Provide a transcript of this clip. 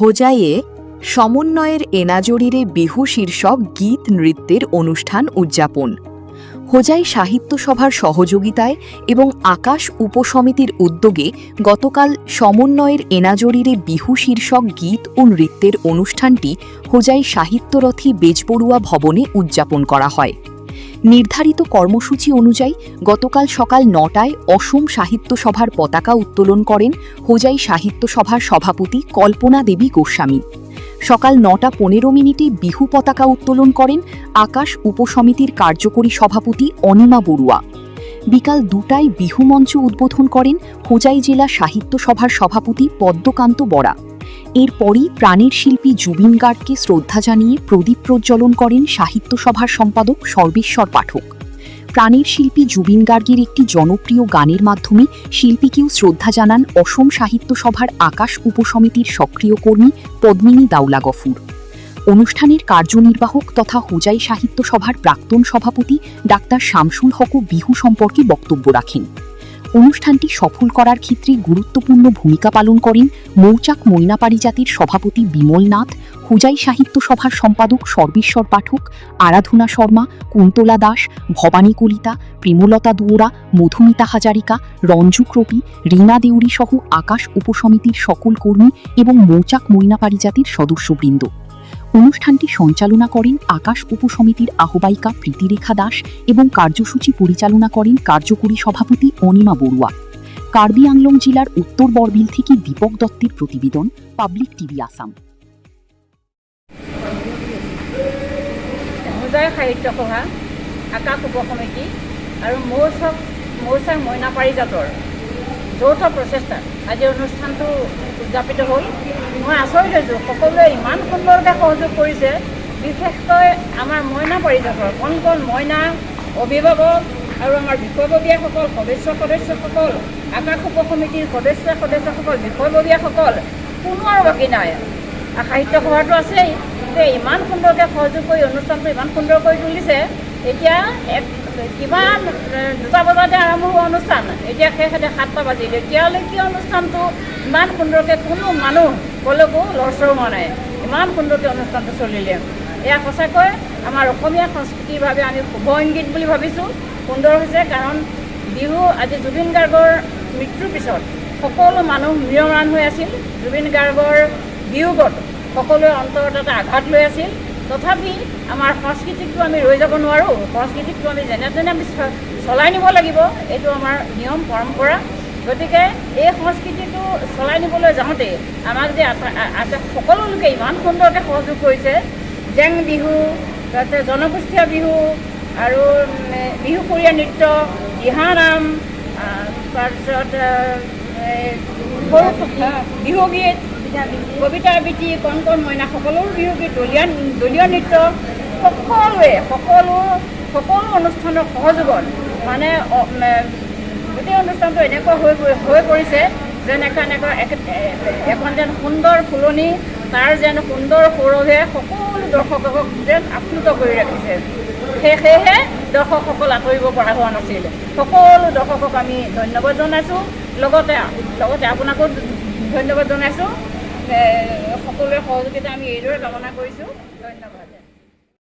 হোজাইয়ে সমন্বয়ের এনাজরিরে বিহু শীর্ষক গীত নৃত্যের অনুষ্ঠান উদযাপন। হোজাই সাহিত্য সভার সহযোগিতায় এবং আকাশ উপসমিতির উদ্যোগে গতকাল সমন্বয়ের এনাজরিরে বিহু শীর্ষক গীত ও নৃত্যের অনুষ্ঠানটি হোজাই সাহিত্যরথী বেজবড়ুয়া ভবনে উদযাপন করা হয়। নির্ধারিত কর্মসূচি অনুযায়ী গতকাল সকাল ৯টায় অসম সাহিত্য সভার পতাকা উত্তোলন করেন হোজাই সাহিত্য সভার সভাপতি কল্পনা দেবী গোস্বামী। সকাল ৯টা ১৫ বিহু পতাকা উত্তোলন করেন আকাশ উপসমিতির কার্যকরী সভাপতি অনিমা বড়ুয়া। বিকাল ২টায় বিহু মঞ্চ উদ্বোধন করেন হোজাই জেলা সাহিত্য সভার সভাপতি পদ্মকান্ত বরা। এরপরই প্রাণের শিল্পী জুবিন গার্গকে শ্রদ্ধা জানিয়ে প্রদীপ প্রজ্বলন করেন সাহিত্য সভার সম্পাদক সর্বেশ্বর পাঠক। প্রাণের শিল্পী জুবিন গার্গের একটি জনপ্রিয় গানের মাধ্যমে শিল্পীকেও শ্রদ্ধা জানান অসম সাহিত্য সভার আকাশ উপসমিতির সক্রিয় কর্মী পদ্মিনী দাউলা গফুর। অনুষ্ঠানের কার্যনির্বাহক তথা হোজাই সাহিত্য সভার প্রাক্তন সভাপতি ডাক্তার শামসুল হকও বিহু সম্পর্কে বক্তব্য রাখেন। অনুষ্ঠানটি সফল করার ক্ষেত্রে গুরুত্বপূর্ণ ভূমিকা পালন করেন মৌচাক মৈনাপাড়ি জাতির সভাপতি বিমল নাথ, হোজাই সাহিত্য সভার সম্পাদক সর্বেশ্বর পাঠক, আরাধনা শর্মা, কুন্তলা দাস, ভবানী কলিতা, প্রেমলতা দুয়োরা, মধুমিতা হাজারিকা, রঞ্জু ক্রপি, রীনা দেউরি সহ আকাশ উপসমিতির সকল কর্মী এবং মৌচাক মৈনাপাড়ি জাতির সদস্যবৃন্দ। অনুষ্ঠানটি সঞ্চালনা করেন আকাশ উপসমিতির আহ্বায়িকা প্রীতিরেখা দাস এবং কার্যসূচি পরিচালনা করেন কার্যকরী সভাপতি অনিমা বড়ুয়া। কার্বি আংলং জেলার উত্তর বরবিল থেকে দীপক দত্তের প্রতিবেদন, পাবলিক টিভি আসাম। হোজাই সাহিত্য সভা, আকাশ উপসমিতি আৰু মৌচাক মইনাপাড়ি জাতৰ যৌথ প্ৰচেষ্টাত আজি অনুষ্ঠানটো উদযাপিত হ'ল। মই আচৰিত হৈছোঁ, সকলোৱে ইমান সুন্দৰকৈ সহযোগ কৰিছে। বিশেষকৈ আমাৰ মইনাপাড়ি জাতৰ কণ কণ মইনা, অভিভাৱক আৰু আমাৰ বিষয়ববীয়াসকল, সদস্যসকল, আকাশ উপসমিতিৰ সদস্যসকল, বিষয়ববীয়াসকল কোনো আৰু বাকী নাই। সাহিত্য সভাটো আছেই, যে ইমান সুন্দৰকৈ সহযোগ কৰি অনুষ্ঠানটো ইমান সুন্দৰ কৰি তুলিছে। এতিয়া কিমান ২টা বজাতে আৰম্ভ হোৱা অনুষ্ঠান, এতিয়া শেষ এতিয়া ৭টা বাজিল। এতিয়ালৈকে অনুষ্ঠানটো ইমান সুন্দৰকৈ কোনো মানুহ ক'লৈকো লৰচৰ হোৱা নাই। ইমান সুন্দৰকৈ অনুষ্ঠানটো চলিলে। এয়া সঁচাকৈ আমাৰ অসমীয়া সংস্কৃতিৰ বাবে আমি শুভ ইংগিত বুলি ভাবিছোঁ। সুন্দৰ হৈছে, কাৰণ বিহু আজি জুবিন গাৰ্গৰ মৃত্যুৰ পিছত সকলো মানুহ ম্ৰিয়মাণ হৈ আছিল। জুবিন গাৰ্গৰ বিয়োগত সকলোৱে অন্তৰত এটা আঘাত লৈ আছিল। তথাপি আমাৰ সংস্কৃতিকটো আমি ৰৈ যাব নোৱাৰোঁ। সংস্কৃতিকটো আমি যেনে তেনে আমি চলাই নিব লাগিব, এইটো আমাৰ নিয়ম পৰম্পৰা। গতিকে এই সংস্কৃতিটো চলাই নিবলৈ যাওঁতে আমাক যে সকলো লোকে ইমান সুন্দৰকৈ সহযোগ কৰিছে। জেং বিহু, তাৰপিছত জনগোষ্ঠীয় বিহু আৰু বিহুসুৰীয়া নৃত্য, দিহানাম, তাৰপিছত বিহুগীত, কবিতা আবৃত্তি, কণ কণ মইনা সকলোৰে বিহুগীত, দলীয় নৃত্য, সকলো অনুষ্ঠানৰ সহযোগত মানে গোটেই অনুষ্ঠানটো এনেকুৱা হৈ পৰিছে যেন এখন যেন সুন্দৰ ফুলনি, তাৰ যেন সুন্দৰ সৌৰভে সকলো দৰ্শকক যেন আপ্লুত কৰি ৰাখিছে। সেয়েহে দৰ্শকসকল আঁতৰিব পৰা হোৱা নাছিল। সকলো দৰ্শকক আমি ধন্যবাদ জনাইছোঁ, লগতে আপোনাকো ধন্যবাদ জনাইছোঁ। সকলোৰে সহযোগিতা আমি এইদৰে কামনা কৰিছোঁ। ধন্যবাদ।